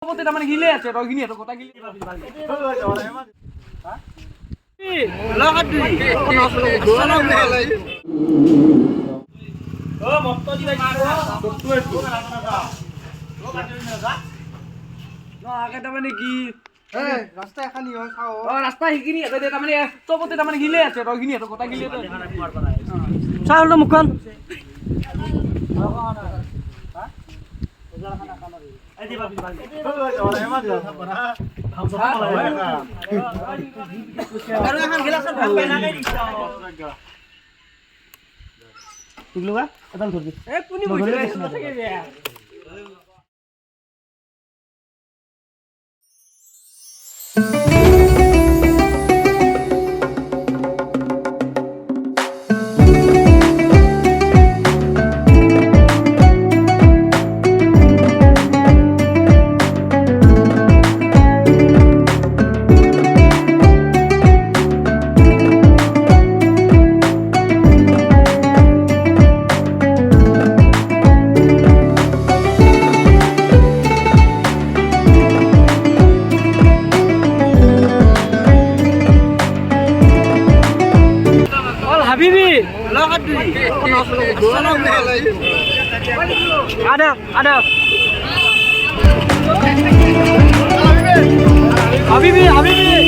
পথে তার মানে গিলে আছে রগিনী এত কথা গিলে লাগাত দি কোন আসলে সালাম আলাই ও মত দি না আগে তার মানে কি রাস্তা এখানি হয় খাও রাস্তা হিকিনি এতে তার মানে চপতে তার মানে গিলে আছে রগিনী এত কথা গিলে চাউল মুখন Habibi, lagat di. Salam alaikum. Ada. Habibi.